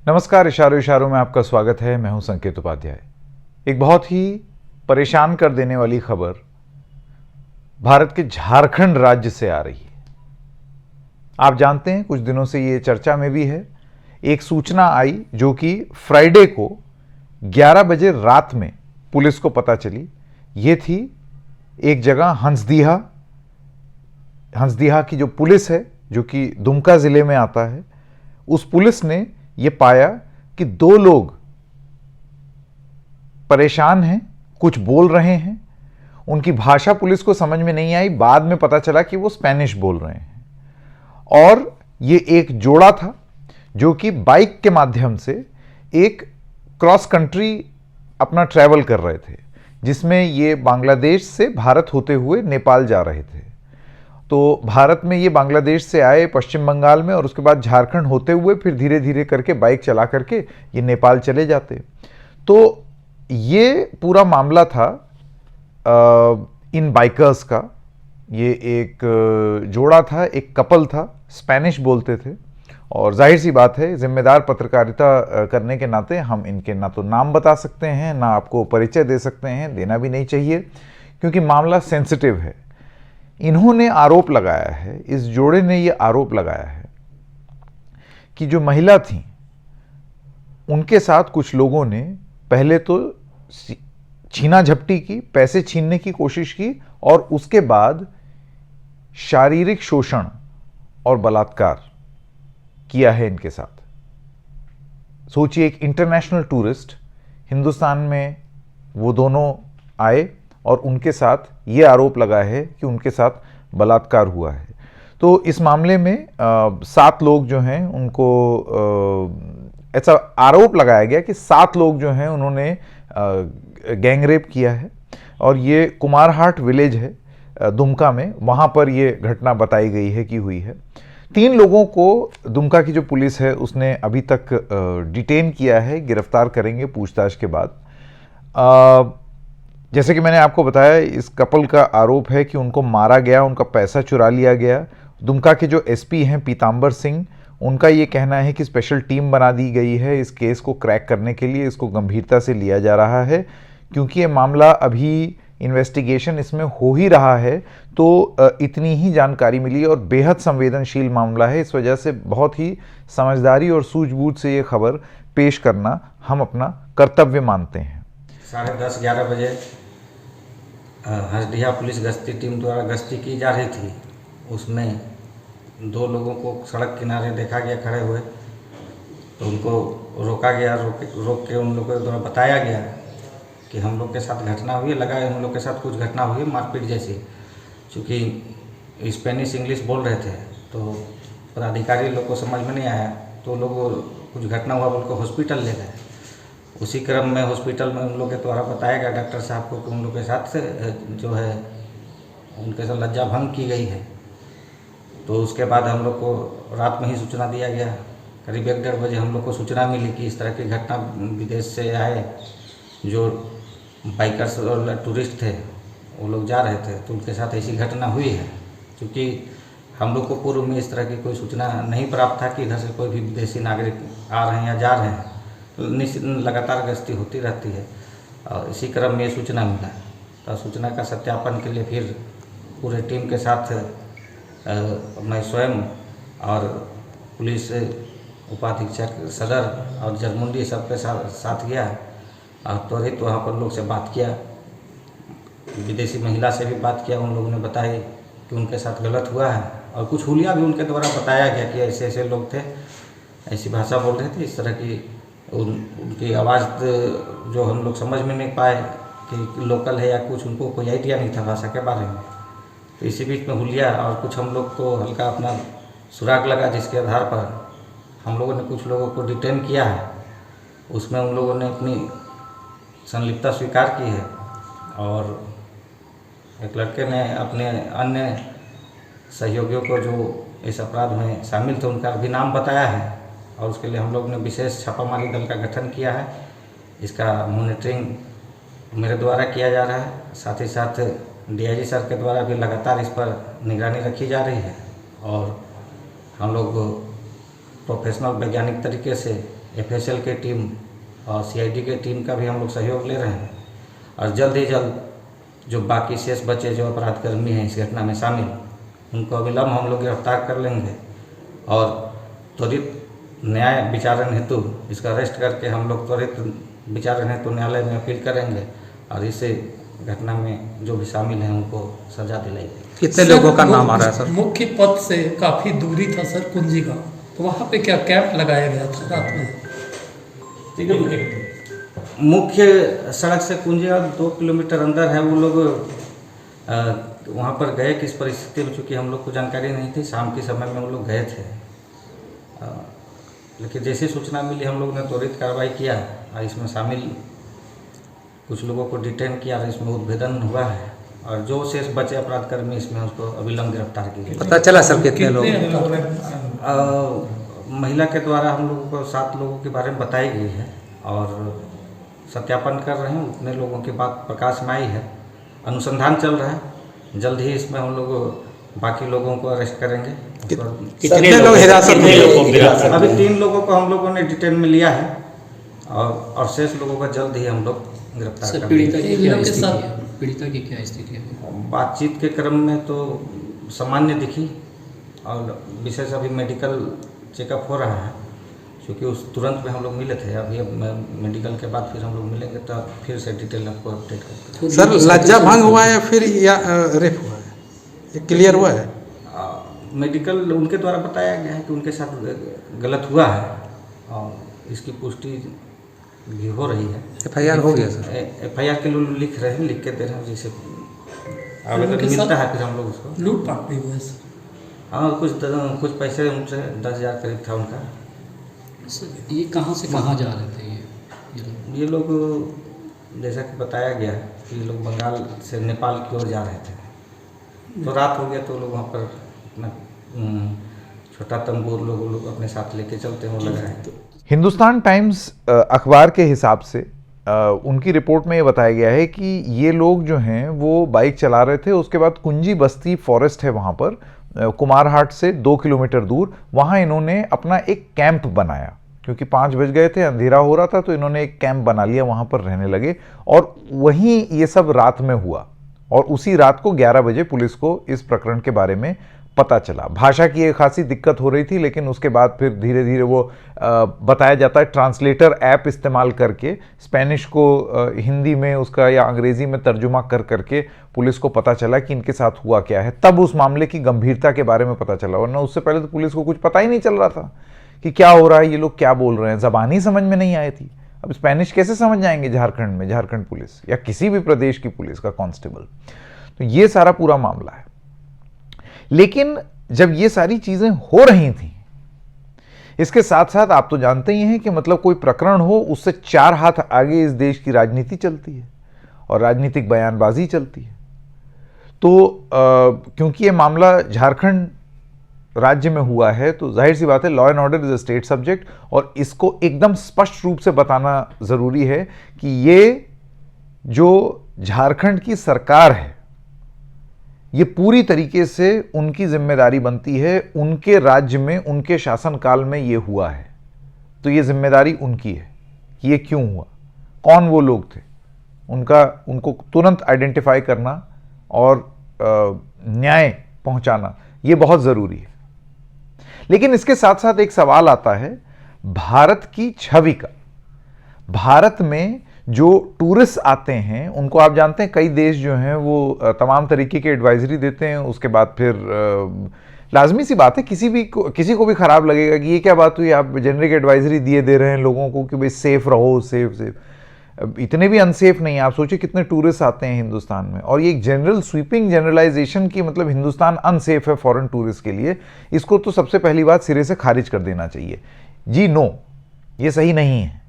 नमस्कार। इशारों इशारों में आपका स्वागत है। मैं हूं संकेत उपाध्याय। एक बहुत ही परेशान कर देने वाली खबर भारत के झारखंड राज्य से आ रही है। आप जानते हैं कुछ दिनों से ये चर्चा में भी है। एक सूचना आई जो कि फ्राइडे को 11 बजे रात में पुलिस को पता चली। ये थी एक जगह हंसदीहा की जो पुलिस है, जो कि दुमका जिले में आता है, उस पुलिस ने ये पाया कि दो लोग परेशान हैं, कुछ बोल रहे हैं। उनकी भाषा पुलिस को समझ में नहीं आई। बाद में पता चला कि वो स्पेनिश बोल रहे हैं। और ये एक जोड़ा था जो कि बाइक के माध्यम से एक क्रॉस कंट्री अपना ट्रैवल कर रहे थे, जिसमें ये बांग्लादेश से भारत होते हुए नेपाल जा रहे थे। तो भारत में ये बांग्लादेश से आए पश्चिम बंगाल में, और उसके बाद झारखंड होते हुए फिर धीरे धीरे करके बाइक चला करके ये नेपाल चले जाते। तो ये पूरा मामला था इन बाइकर्स का। ये एक जोड़ा था, एक कपल था, स्पेनिश बोलते थे। और जाहिर सी बात है, जिम्मेदार पत्रकारिता करने के नाते हम इनके ना तो नाम बता सकते हैं, ना आपको परिचय दे सकते हैं, देना भी नहीं चाहिए, क्योंकि मामला सेंसिटिव है। इन्होंने आरोप लगाया है, इस जोड़े ने ये आरोप लगाया है कि जो महिला थी उनके साथ कुछ लोगों ने पहले तो छीना झपटी की, पैसे छीनने की कोशिश की, और उसके बाद शारीरिक शोषण और बलात्कार किया है इनके साथ। सोचिए, एक इंटरनेशनल टूरिस्ट हिंदुस्तान में वो दोनों आए और उनके साथ ये आरोप लगा है कि उनके साथ बलात्कार हुआ है। तो इस मामले में 7 लोग जो हैं उनको ऐसा आरोप लगाया गया कि 7 लोग जो हैं उन्होंने गैंग रेप किया है। और ये कुमारहाट विलेज है दुमका में, वहाँ पर ये घटना बताई गई है कि हुई है। 3 लोगों को दुमका की जो पुलिस है उसने अभी तक डिटेन किया है, गिरफ्तार करेंगे पूछताछ के बाद। जैसे कि मैंने आपको बताया, इस कपल का आरोप है कि उनको मारा गया, उनका पैसा चुरा लिया गया। दुमका के जो एसपी हैं पीतांबर सिंह, उनका ये कहना है कि स्पेशल टीम बना दी गई है इस केस को क्रैक करने के लिए। इसको गंभीरता से लिया जा रहा है क्योंकि ये मामला अभी इन्वेस्टिगेशन इसमें हो ही रहा है। तो इतनी ही जानकारी मिली और बेहद संवेदनशील मामला है। इस वजह से बहुत ही समझदारी और सूझबूझ से ये खबर पेश करना हम अपना कर्तव्य मानते हैं। 10:30-11 बजे हंसडीहा पुलिस गश्ती टीम द्वारा गश्ती की जा रही थी। उसमें 2 लोगों को सड़क किनारे देखा गया खड़े हुए, तो उनको रोका गया। रोक के उन लोगों द्वारा बताया गया कि हम लोग के साथ घटना हुई है, लगा है उन लोग के साथ कुछ घटना हुई है मारपीट जैसी। चूँकि स्पेनिश इंग्लिश बोल रहे थे तो पदाधिकारी लोग को समझ में नहीं आया, तो लोग कुछ घटना हुआ बोल को हॉस्पिटल ले गए। उसी क्रम में हॉस्पिटल में उन लोग के द्वारा बताया गया डॉक्टर साहब को कि उन लोग के साथ जो है उनके साथ लज्जा भंग की गई है। तो उसके बाद हम लोग को रात में ही सूचना दिया गया। करीब 1-1:30 बजे हम लोग को सूचना मिली कि इस तरह की घटना विदेश से आए जो बाइकर्स और टूरिस्ट थे, वो लोग जा रहे थे, तो उनके साथ ऐसी घटना हुई है। क्योंकि हम लोग को पूर्व में इस तरह की कोई सूचना नहीं प्राप्त था कि इधर से कोई भी विदेशी नागरिक आ रहे हैं या जा रहे हैं। निश्चित लगातार गश्ती होती रहती है और इसी क्रम में ये सूचना मिला। तो सूचना का सत्यापन के लिए फिर पूरे टीम के साथ मैं स्वयं और पुलिस उपाधीक्षक सदर और जरमुंडी सबके साथ गया और त्वरित वहाँ पर लोग से बात किया। विदेशी महिला से भी बात किया। उन लोगों ने बताया कि उनके साथ गलत हुआ है और कुछ हुलिया भी उनके द्वारा बताया गया कि ऐसे ऐसे लोग थे, ऐसी भाषा बोल रहे थे, इस तरह की उनकी आवाज़ जो हम लोग समझ में नहीं पाए कि लोकल है या कुछ, उनको कोई आइडिया नहीं था भाषा के बारे में। तो इसी बीच में हुलिया और कुछ हम लोग को हल्का अपना सुराग लगा, जिसके आधार पर हम लोगों ने कुछ लोगों को डिटेन किया है। उसमें उन लोगों ने अपनी संलिप्तता स्वीकार की है और एक लड़के ने अपने अन्य सहयोगियों को जो इस अपराध में शामिल थे उनका भी नाम बताया है और उसके लिए हम लोग ने विशेष छापामारी दल का गठन किया है। इसका मॉनिटरिंग मेरे द्वारा किया जा रहा है। साथ ही साथ डीआईजी सर के द्वारा भी लगातार इस पर निगरानी रखी जा रही है और हम लोग प्रोफेशनल वैज्ञानिक तरीके से FSL की टीम और CID की टीम का भी हम लोग सहयोग ले रहे हैं और जल्द ही जल्द जो बाकी शेष बचे जो अपराधकर्मी हैं इस घटना में शामिल, उनको अविलंब हम लोग गिरफ्तार कर लेंगे और त्वरित न्याय विचारण हेतु इसका अरेस्ट करके हम लोग त्वरित विचारण हेतु न्यायालय में अपील करेंगे और इसे घटना में जो भी शामिल हैं उनको सजा दिलाई जाएगी। कितने लोगों का नाम आ रहा है सर? मुख्य पथ से काफ़ी दूरी था सर कुंजी का, तो वहाँ पे क्या कैंप लगाया गया था रात में? मुख्य सड़क से कुंजिया 2 किलोमीटर अंदर है। वो लोग वहाँ पर गए किस परिस्थिति में, चूँकि हम लोग को जानकारी नहीं थी, शाम के समय में वो लोग गए थे। लेकिन जैसी सूचना मिली हम लोग ने त्वरित कार्रवाई किया और इसमें शामिल कुछ लोगों को डिटेन किया और इसमें उद्भेदन हुआ है और जो शेष बचे अपराधकर्मी इसमें उसको अविलंब गिरफ्तार किया। पता चला सर कितने लोग? महिला के द्वारा हम लोगों को 7 लोगों के बारे में बताई गई है और सत्यापन कर रहे हैं। उतने लोगों की बात प्रकाश में आई है, अनुसंधान चल रहा है। जल्द ही इसमें हम लोग बाकी लोगों को अरेस्ट करेंगे। कितने लोग हिरासत में? अभी 3 लोगों को हम लोगों ने डिटेन में लिया है और शेष लोगों को जल्द ही हम लोग गिरफ्तार करेंगे। पीड़िता की क्या स्थिति है? बातचीत के क्रम में तो सामान्य दिखी और विशेष अभी मेडिकल चेकअप हो रहा है, क्योंकि उस तुरंत में हम लोग मिले थे। अभी अब मेडिकल के बाद फिर हम लोग मिलेंगे तो फिर से डिटेल आपको अपडेट करते हैं। सर लज्जा भंग हुआ है फिर या रेप हुआ है, ये क्लियर हुआ है? मेडिकल उनके द्वारा बताया गया है कि उनके साथ गलत हुआ है और इसकी पुष्टि भी हो रही है। FIR हो गया सर? FIR के लोग लिख रहे हैं, लिख के दे रहे हैं। जैसे आवेदन मिलता है फिर हम लोग उसको लूटपाट भी हुआ है? हाँ, कुछ पैसे उनसे 10,000 करीब था उनका। ये कहाँ से कहाँ जा रहे थे ये लोग जैसा कि बताया गया कि ये लोग बंगाल से नेपाल की ओर जा रहे थे, तो रात हो गया तो लोग वहाँ पर अपना छोटा तंबू लोग अपने साथ लेके चलते हैं, वो लग रहा है। हिंदुस्तान टाइम्स अखबार के हिसाब से उनकी रिपोर्ट में ये बताया गया है कि ये लोग जो हैं वो बाइक चला रहे थे। उसके बाद कुंजी बस्ती फॉरेस्ट है वहाँ पर, कुमारहाट से 2 किलोमीटर दूर, वहाँ इन्होंने अपना एक कैंप बनाया। क्योंकि 5 बज गए थे, अंधेरा हो रहा था, तो इन्होंने एक कैंप बना लिया, वहाँ पर रहने लगे और वहीं ये सब रात में हुआ। और उसी रात को 11 बजे पुलिस को इस प्रकरण के बारे में पता चला। भाषा की एक खासी दिक्कत हो रही थी, लेकिन उसके बाद फिर धीरे धीरे वो बताया जाता है ट्रांसलेटर ऐप इस्तेमाल करके स्पेनिश को हिंदी में उसका या अंग्रेजी में तर्जुमा कर करके पुलिस को पता चला कि इनके साथ हुआ क्या है। तब उस मामले की गंभीरता के बारे में पता चला, वरना उससे पहले तो पुलिस को कुछ पता ही नहीं चल रहा था कि क्या हो रहा है, ये लोग क्या बोल रहे हैं। ज़बान ही समझ में नहीं आई थी। अब स्पेनिश कैसे समझ जाएंगे झारखंड में, झारखंड पुलिस या किसी भी प्रदेश की पुलिस का कांस्टेबल। तो ये सारा पूरा मामला है। लेकिन जब ये सारी चीजें हो रही थी, इसके साथ साथ आप तो जानते ही हैं कि मतलब कोई प्रकरण हो उससे 4 हाथ आगे इस देश की राजनीति चलती है और राजनीतिक बयानबाजी चलती है। तो क्योंकि ये मामला झारखंड राज्य में हुआ है, तो जाहिर सी बात है law and order is a state subject और इसको एकदम स्पष्ट रूप से बताना जरूरी है कि ये जो झारखंड की सरकार है, ये पूरी तरीके से उनकी जिम्मेदारी बनती है। उनके राज्य में, उनके शासनकाल में ये हुआ है, तो ये जिम्मेदारी उनकी है कि ये क्यों हुआ, कौन वो लोग थे, उनको तुरंत आइडेंटिफाई करना और न्याय पहुंचाना, ये बहुत ज़रूरी है। लेकिन इसके साथ साथ एक सवाल आता है भारत की छवि का। भारत में जो टूरिस्ट आते हैं उनको आप जानते हैं कई देश जो हैं वो तमाम तरीके के एडवाइजरी देते हैं। उसके बाद फिर लाजमी सी बात है किसी को भी ख़राब लगेगा कि ये क्या बात हुई, आप जेनरिक एडवाइजरी दिए दे रहे हैं लोगों को कि भाई सेफ रहो, सेफ। इतने भी अनसेफ नहीं है। आप सोचिए कितने टूरिस्ट आते हैं हिंदुस्तान में, और ये एक जनरल स्वीपिंग जनरलाइजेशन की मतलब हिंदुस्तान अनसेफ है फॉरेन टूरिस्ट के लिए, इसको तो सबसे पहली बात सिरे से खारिज कर देना चाहिए। जी नो, ये सही नहीं है।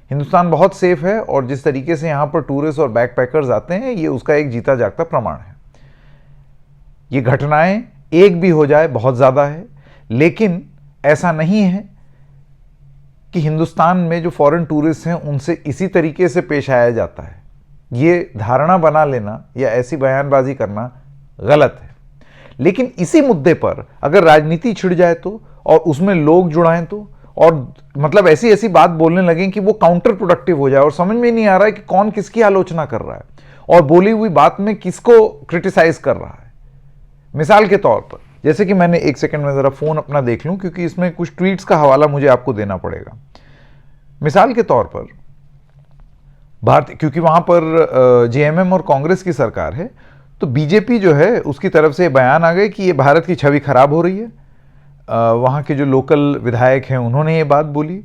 हिंदुस्तान बहुत सेफ है और जिस तरीके से यहाँ पर टूरिस्ट और बैकपैकर्स आते हैं, ये उसका एक जीता जागता प्रमाण है। ये घटनाएं एक भी हो जाए बहुत ज़्यादा है, लेकिन ऐसा नहीं है कि हिंदुस्तान में जो फॉरेन टूरिस्ट हैं उनसे इसी तरीके से पेश आया जाता है। ये धारणा बना लेना या ऐसी बयानबाजी करना गलत है। लेकिन इसी मुद्दे पर अगर राजनीति छिड़ जाए तो, और उसमें लोग जुड़ाएं तो, और मतलब ऐसी ऐसी बात बोलने लगे कि वो काउंटर प्रोडक्टिव हो जाए और समझ में नहीं आ रहा है कि कौन किसकी आलोचना कर रहा है और बोली हुई बात में किसको क्रिटिसाइज कर रहा है। मिसाल के तौर पर, जैसे कि मैंने एक सेकंड में जरा फोन अपना देख लूं क्योंकि इसमें कुछ ट्वीट्स का हवाला मुझे आपको देना पड़ेगा। मिसाल के तौर पर भारत, क्योंकि वहां पर जेएमएम और कांग्रेस की सरकार है, तो बीजेपी जो है उसकी तरफ से बयान आ गए कि ये भारत की छवि खराब हो रही है। वहाँ के जो लोकल विधायक हैं उन्होंने ये बात बोली।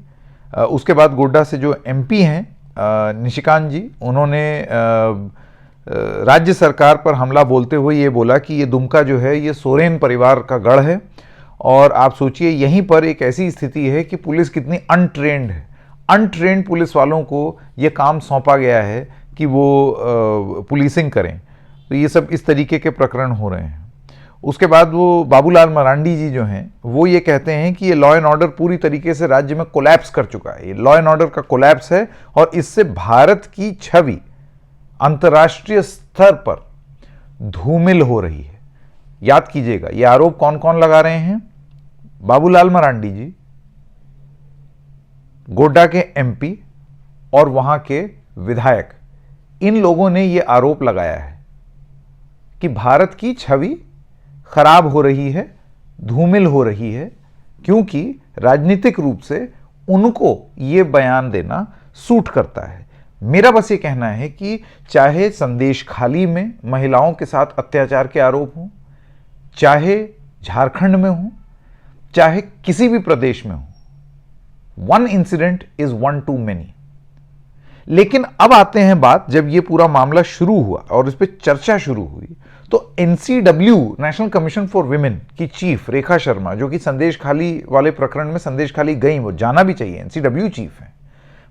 उसके बाद गोड्डा से जो एमपी हैं निशिकांत जी, उन्होंने राज्य सरकार पर हमला बोलते हुए ये बोला कि ये दुमका जो है ये सोरेन परिवार का गढ़ है और आप सोचिए यहीं पर एक ऐसी स्थिति है कि पुलिस कितनी अनट्रेंड है। अनट्रेंड पुलिस वालों को ये काम सौंपा गया है कि वो पुलिसिंग करें। तो ये सब इस तरीके के प्रकरण हो रहे हैं। उसके बाद वो बाबूलाल मरांडी जी जो हैं वो ये कहते हैं कि ये लॉ एंड ऑर्डर पूरी तरीके से राज्य में कोलैप्स कर चुका है, ये लॉ एंड ऑर्डर का कोलैप्स है और इससे भारत की छवि अंतर्राष्ट्रीय स्तर पर धूमिल हो रही है। याद कीजिएगा, ये आरोप कौन कौन लगा रहे हैं? बाबूलाल मरांडी जी, गोड्डा के एमपी और वहां के विधायक, इन लोगों ने यह आरोप लगाया है कि भारत की छवि खराब हो रही है, धूमिल हो रही है, क्योंकि राजनीतिक रूप से उनको यह बयान देना सूट करता है। मेरा बस ये कहना है कि चाहे संदेशखाली में महिलाओं के साथ अत्याचार के आरोप हों, चाहे झारखंड में हो, चाहे किसी भी प्रदेश में हो, one incident is one two many. लेकिन अब आते हैं बात, जब ये पूरा मामला शुरू हुआ और इस पर चर्चा शुरू हुई तो NCW, national commission for women की चीफ रेखा शर्मा, जो कि संदेशखाली वाले प्रकरण में संदेशखाली गई, वो जाना भी चाहिए, एनसीडब्ल्यू चीफ है।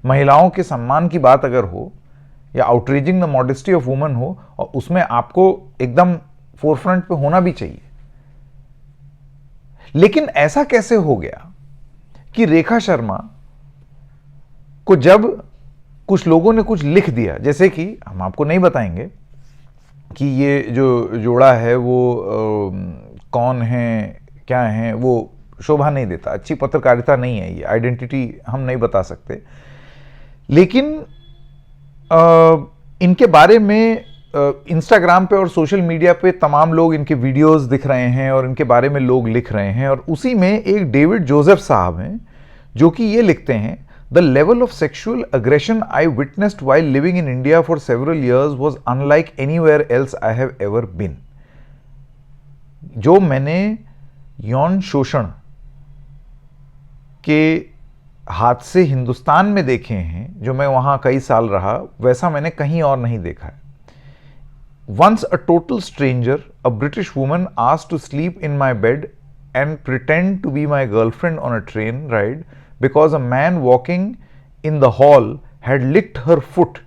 महिलाओं के सम्मान की बात अगर हो या आउटरीजिंग द मॉडेस्टी ऑफ वुमेन हो, और उसमें आपको एकदम फोरफ्रंट पे होना भी चाहिए। लेकिन ऐसा कैसे हो गया कि रेखा शर्मा को जब कुछ लोगों ने कुछ लिख दिया, जैसे कि हम आपको नहीं बताएंगे कि ये जो जोड़ा है वो कौन है क्या है, वो शोभा नहीं देता, अच्छी पत्रकारिता नहीं है, ये आइडेंटिटी हम नहीं बता सकते। लेकिन इनके बारे में इंस्टाग्राम पे और सोशल मीडिया पे तमाम लोग इनके वीडियोस दिख रहे हैं और इनके बारे में लोग लिख रहे हैं, और उसी में एक डेविड जोसेफ साहब हैं जो कि ये लिखते हैं, the level of sexual aggression I witnessed while living in India for several years was unlike anywhere else I have ever been. जो मैंने यौन शोषण के हादसे हिंदुस्तान में देखे हैं, जो मैं वहां कई साल रहा, वैसा मैंने कहीं और नहीं देखा है। Once a total stranger, a British woman asked to sleep in my bed and pretend to be my girlfriend on a train ride because a man walking in the hall had licked her foot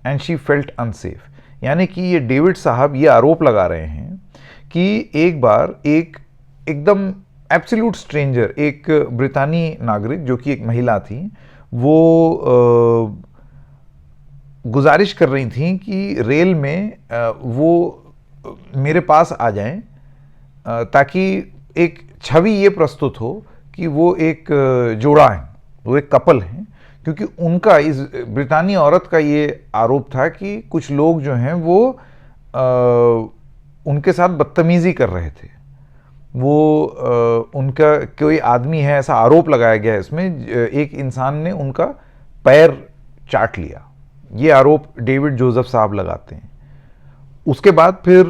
and she felt unsafe। यानी कि ये David साहब ये आरोप लगा रहे हैं कि एक बार एक एकदम एब्सोल्यूट स्ट्रेंजर, एक ब्रितानी नागरिक जो कि एक महिला थी, वो गुजारिश कर रही थी कि रेल में वो मेरे पास आ जाएं, ताकि एक छवि ये प्रस्तुत हो कि वो एक जोड़ा है, वो एक कपल हैं, क्योंकि उनका, इस ब्रितानी औरत का ये आरोप था कि कुछ लोग जो हैं वो उनके साथ बदतमीज़ी कर रहे थे। वो उनका कोई आदमी है, ऐसा आरोप लगाया गया है इसमें, एक इंसान ने उनका पैर चाट लिया। ये आरोप डेविड जोसेफ साहब लगाते हैं। उसके बाद फिर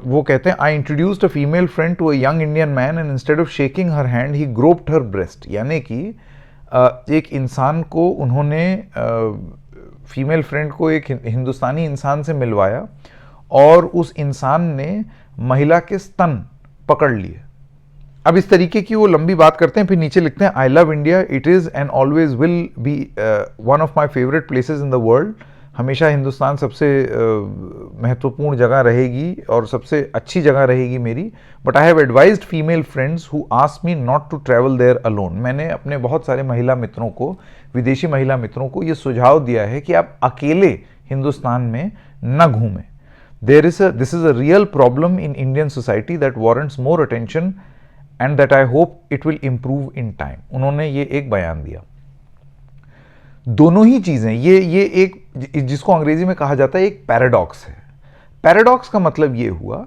वो कहते हैं, I introduced a female friend to a young Indian man and instead of shaking her hand he groped her breast. यानी कि एक इंसान को उन्होंने, फीमेल फ्रेंड को एक हिंदुस्तानी इंसान से मिलवाया और उस इंसान ने महिला के स्तन पकड़ लिए। अब इस तरीके की वो लंबी बात करते हैं, फिर नीचे लिखते हैं, I love India, it is and always will be one of my favourite places in the world. हमेशा हिंदुस्तान सबसे महत्वपूर्ण जगह रहेगी और सबसे अच्छी जगह रहेगी मेरी। But I have advised female friends who asked me not to travel there alone. मैंने अपने बहुत सारे महिला मित्रों को, विदेशी महिला मित्रों को ये सुझाव दिया है कि आप अकेले हिंदुस्तान में न घूमें। This is a real problem in Indian society that warrants more attention and that I hope it will improve in time. उन्होंने ये एक बयान दिया। दोनों ही चीजें, ये एक, जिसको अंग्रेजी में कहा जाता है एक पैराडॉक्स है। पैराडॉक्स का मतलब ये हुआ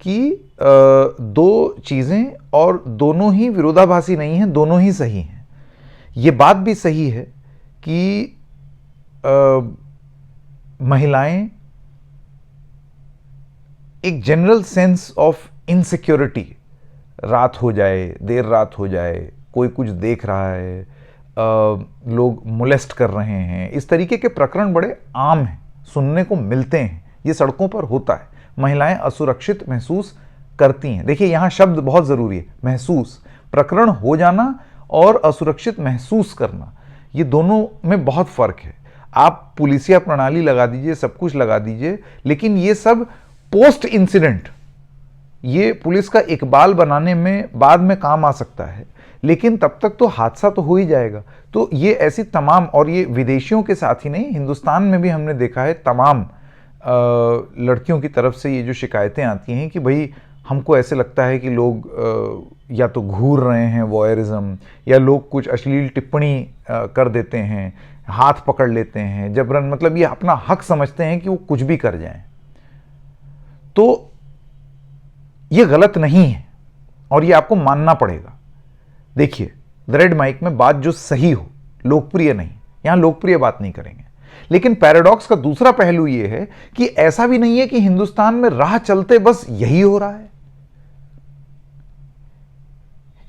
कि दो चीजें और दोनों ही विरोधाभासी नहीं हैं, दोनों ही सही हैं। ये बात भी सही है कि महिलाएं एक जनरल सेंस ऑफ इनसिक्योरिटी, रात हो जाए, देर रात हो जाए, कोई कुछ देख रहा है, लोग मोलेस्ट कर रहे हैं, इस तरीके के प्रकरण बड़े आम हैं, सुनने को मिलते हैं, ये सड़कों पर होता है। महिलाएं असुरक्षित महसूस करती हैं। देखिए यहाँ शब्द बहुत ज़रूरी है, महसूस। प्रकरण हो जाना और असुरक्षित महसूस करना, ये दोनों में बहुत फ़र्क है। आप पुलिसिया प्रणाली लगा दीजिए, सब कुछ लगा दीजिए, लेकिन ये सब पोस्ट इंसिडेंट, ये पुलिस का इकबाल बनाने में बाद में काम आ सकता है, लेकिन तब तक तो हादसा तो हो ही जाएगा। तो ये ऐसी तमाम, और ये विदेशियों के साथ ही नहीं, हिंदुस्तान में भी हमने देखा है तमाम लड़कियों की तरफ से ये जो शिकायतें आती हैं कि भाई हमको ऐसे लगता है कि लोग या तो घूर रहे हैं, वॉयरिज्म, या लोग कुछ अश्लील टिप्पणी कर देते हैं, हाथ पकड़ लेते हैं जबरन, मतलब ये अपना हक समझते हैं कि वो कुछ भी कर जाएं। तो ये गलत नहीं है और ये आपको मानना पड़ेगा। देखिए द रेड माइक में बात जो सही हो, लोकप्रिय नहीं, यहां लोकप्रिय बात नहीं करेंगे। लेकिन पैराडॉक्स का दूसरा पहलू ये है कि ऐसा भी नहीं है कि हिंदुस्तान में राह चलते बस यही हो रहा है।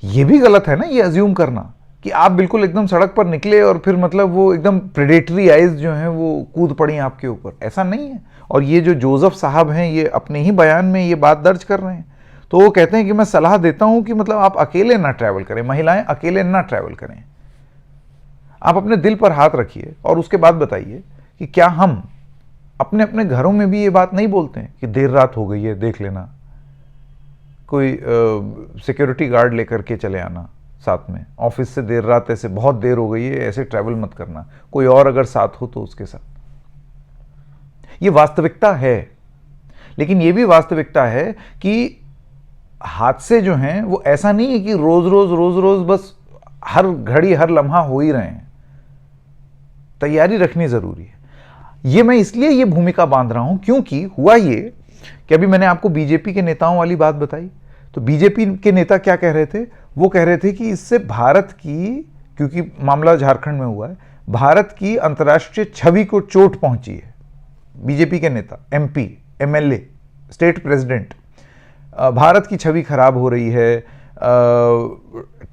यह भी गलत है ना, ये अज्यूम करना कि आप बिल्कुल एकदम सड़क पर निकले और फिर मतलब वो एकदम प्रेडेटरी आइज जो हैं वो कूद पड़ी आपके ऊपर, ऐसा नहीं है। और ये जो जोसेफ साहब हैं, ये अपने ही बयान में ये बात दर्ज कर रहे हैं। तो वो कहते हैं कि मैं सलाह देता हूं कि मतलब आप अकेले ना ट्रैवल करें, महिलाएं अकेले ना ट्रैवल करें। आप अपने दिल पर हाथ रखिए और उसके बाद बताइए कि क्या हम अपने अपने घरों में भी ये बात नहीं बोलते हैं कि देर रात हो गई है, देख लेना, कोई सिक्योरिटी गार्ड लेकर के चले आना साथ में, ऑफिस से देर रात ऐसे बहुत देर हो गई है, ऐसे ट्रैवल मत करना, कोई और अगर साथ हो तो उसके साथ। ये वास्तविकता है, लेकिन ये भी वास्तविकता है कि हादसे जो हैं वो ऐसा नहीं है कि रोज रोज बस हर घड़ी हर लम्हा हो ही रहे हैं। तैयारी रखनी जरूरी है। ये मैं इसलिए ये भूमिका बांध रहा हूं क्योंकि हुआ ये कि अभी मैंने आपको बीजेपी के नेताओं वाली बात बताई, तो बीजेपी के नेता क्या कह रहे थे? वो कह रहे थे कि इससे भारत की, क्योंकि मामला झारखंड में हुआ है, भारत की अंतर्राष्ट्रीय छवि को चोट पहुंची है। बीजेपी के नेता, MP, MLA, state president, Bharat की छवि खराब हो रही है,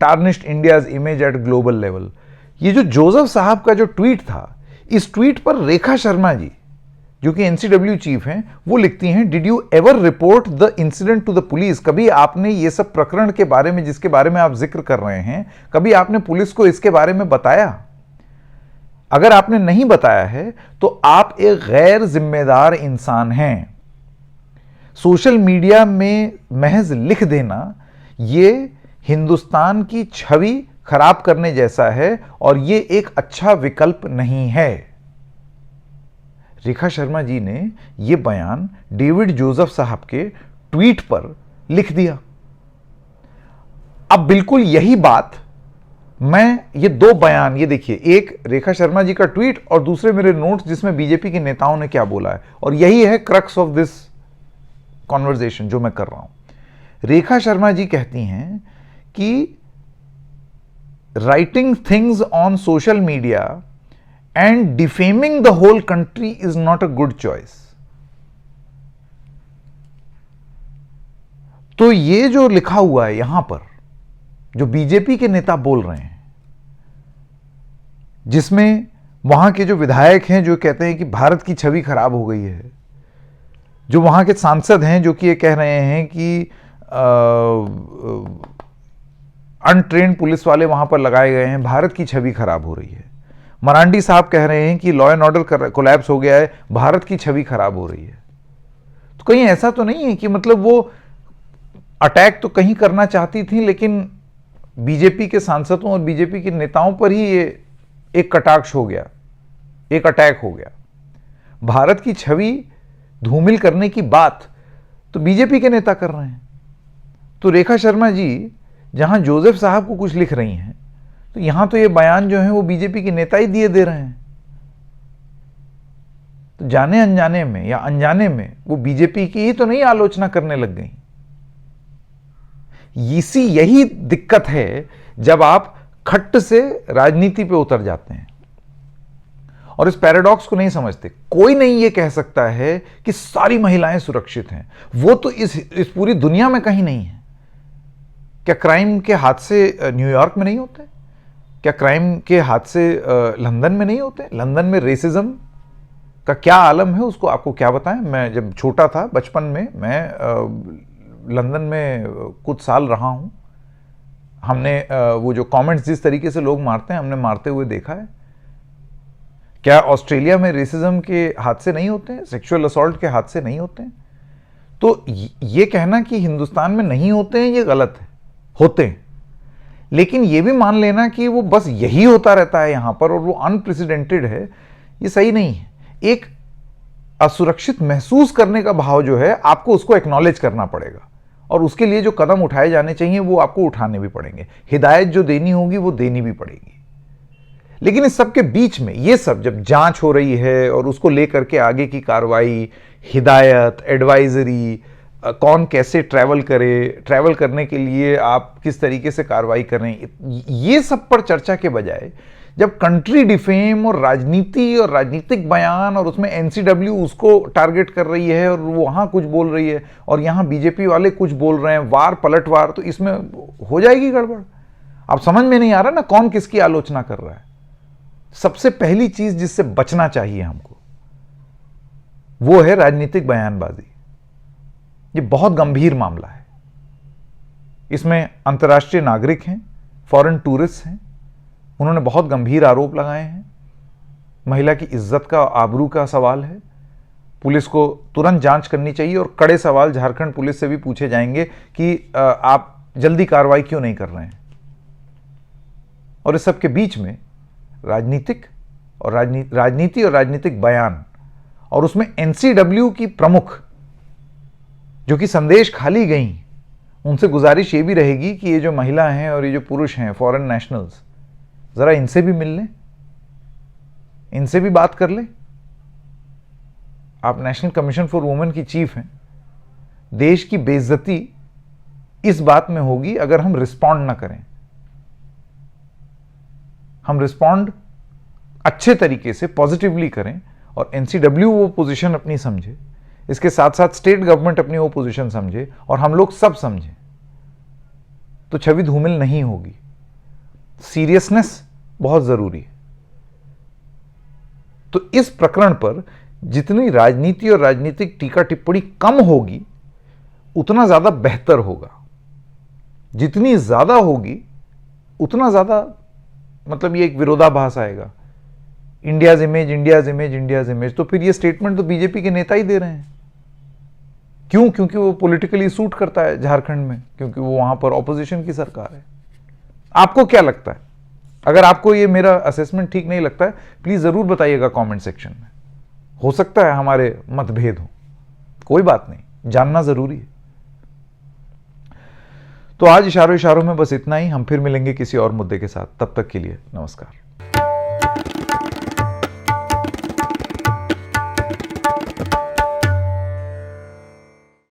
tarnished India's image at global level. ये जो जोसेफ साहब का जो ट्वीट था, इस ट्वीट पर रेखा शर्मा जी जो कि एनसीडब्ल्यू चीफ हैं, वो लिखती हैं, did you ever report the incident to the police? कभी आपने ये सब प्रकरण के बारे में, जिसके बारे में आप जिक्र कर रहे हैं, कभी आपने पुलिस को इसके बारे में बताया? अगर आपने नहीं बताया है तो आप एक गैर जिम्मेदार इंसान हैं। सोशल मीडिया में महज लिख देना ये हिंदुस्तान की छवि खराब करने जैसा है और ये एक अच्छा विकल्प नहीं है। रेखा शर्मा जी ने यह बयान डेविड जोसेफ साहब के ट्वीट पर लिख दिया। अब बिल्कुल यही बात मैं, ये दो बयान, ये देखिए, एक रेखा शर्मा जी का ट्वीट और दूसरे मेरे नोट्स जिसमें बीजेपी के नेताओं ने क्या बोला है, और यही है क्रक्स ऑफ दिस कॉन्वर्सेशन जो मैं कर रहा हूं। रेखा शर्मा जी कहती हैं कि writing things on social media and defaming the whole country is not a good choice. तो ये जो लिखा हुआ है यहां पर, जो बीजेपी के नेता बोल रहे हैं, जिसमें वहां के जो विधायक हैं जो कहते हैं कि भारत की छवि खराब हो गई है, जो वहां के सांसद हैं जो कि ये कह रहे हैं कि अनट्रेन्ड पुलिस वाले वहां पर लगाए गए हैं, भारत की छवि खराब हो रही है। मरांडी साहब कह रहे हैं कि लॉ एंड ऑर्डर कोलैप्स हो गया है, भारत की छवि खराब हो रही है। तो कहीं ऐसा तो नहीं है कि मतलब वो अटैक तो कहीं करना चाहती थी, लेकिन बीजेपी के सांसदों और बीजेपी के नेताओं पर ही ये एक कटाक्ष हो गया, एक अटैक हो गया। भारत की छवि धूमिल करने की बात तो बीजेपी के नेता कर रहे हैं। तो रेखा शर्मा जी जहां जोसेफ साहब को कुछ लिख रही हैं, तो यहां तो ये बयान जो है वो बीजेपी के नेता ही दिए दे रहे हैं। तो जाने अनजाने में या अनजाने में वो बीजेपी की ही तो नहीं आलोचना करने लग गई। यही दिक्कत है जब आप खट्ट से राजनीति पे उतर जाते हैं और इस पैराडॉक्स को नहीं समझते। कोई नहीं ये कह सकता है कि सारी महिलाएं सुरक्षित हैं, वो तो इस पूरी दुनिया में कहीं नहीं है। क्या क्राइम के हादसे न्यूयॉर्क में नहीं होते? क्या क्राइम के हादसे लंदन में नहीं होते? लंदन में रेसिज्म का क्या आलम है उसको आपको क्या बताएं। मैं जब छोटा था बचपन में, मैं लंदन में कुछ साल रहा हूं। हमने वो जो कमेंट्स जिस तरीके से लोग मारते हैं, हमने मारते हुए देखा है। क्या ऑस्ट्रेलिया में रेसिज्म के हादसे नहीं होते हैं? सेक्सुअल असॉल्ट के हादसे नहीं होते हैं? तो ये कहना कि हिंदुस्तान में नहीं होते हैं, ये गलत है। होते हैं, लेकिन ये भी मान लेना कि वो बस यही होता रहता है यहां पर और वो अनप्रेसिडेंटेड है, ये सही नहीं है। एक असुरक्षित महसूस करने का भाव जो है, आपको उसको एक्नॉलेज करना पड़ेगा और उसके लिए जो कदम उठाए जाने चाहिए वो आपको उठाने भी पड़ेंगे। हिदायत जो देनी होगी वो देनी भी पड़ेगी। लेकिन इस सब के बीच में ये सब जब जांच हो रही है और उसको लेकर के आगे की कार्रवाई, हिदायत, एडवाइजरी, कौन कैसे ट्रैवल करे, ट्रैवल करने के लिए आप किस तरीके से कार्रवाई करें, ये सब पर चर्चा के बजाय जब कंट्री डिफेम और राजनीति और राजनीतिक बयान और उसमें एनसीडब्ल्यू उसको टारगेट कर रही है और वो वहां कुछ बोल रही है और यहां बीजेपी वाले कुछ बोल रहे हैं, वार पलटवार, तो इसमें हो जाएगी गड़बड़। अब समझ में नहीं आ रहा ना कौन किसकी आलोचना कर रहा है। सबसे पहली चीज जिससे बचना चाहिए हमको वो है राजनीतिक बयानबाजी। ये बहुत गंभीर मामला है। इसमें अंतर्राष्ट्रीय नागरिक हैं, फॉरेन टूरिस्ट हैं, उन्होंने बहुत गंभीर आरोप लगाए हैं। महिला की इज्जत का, आबरू का सवाल है। पुलिस को तुरंत जांच करनी चाहिए और कड़े सवाल झारखंड पुलिस से भी पूछे जाएंगे कि आप जल्दी कार्रवाई क्यों नहीं कर रहे हैं। और इस सब के बीच में राजनीति और राजनीतिक बयान और उसमें एनसीडब्ल्यू की प्रमुख जो कि संदेश खाली गई, उनसे गुजारिश ये भी रहेगी कि ये जो महिला हैं और ये जो पुरुष हैं फॉरेन नेशनल्स, जरा इनसे भी मिल लें, इनसे भी बात कर लें। आप नेशनल कमीशन फॉर वुमेन की चीफ हैं। देश की बेइज्जती इस बात में होगी अगर हम रिस्पॉन्ड ना करें। हम रिस्पॉन्ड अच्छे तरीके से पॉजिटिवली करें और एनसीडब्ल्यू वो पोजीशन अपनी समझे, इसके साथ साथ स्टेट गवर्नमेंट अपनी वो पोजीशन समझे और हम लोग सब समझें, तो छवि धूमिल नहीं होगी। सीरियसनेस बहुत जरूरी है। तो इस प्रकरण पर जितनी राजनीति और राजनीतिक टीका टिप्पणी कम होगी उतना ज्यादा बेहतर होगा। जितनी ज्यादा होगी उतना ज्यादा, मतलब ये एक विरोधाभास आएगा, India's image, India's image, India's image. तो फिर ये स्टेटमेंट तो बीजेपी के नेता ही दे रहे हैं। क्यों? क्योंकि वो पॉलिटिकली सूट करता है झारखंड में, क्योंकि वो वहां पर ऑपोजिशन की सरकार है। आपको क्या लगता है? अगर आपको ये मेरा असेसमेंट ठीक नहीं लगता है, प्लीज जरूर बताइएगा कमेंट सेक्शन में। हो सकता है हमारे मतभेद हो, कोई बात नहीं, जानना जरूरी है। तो आज इशारों में बस इतना ही। हम फिर मिलेंगे किसी और मुद्दे के साथ। तब तक के लिए नमस्कार।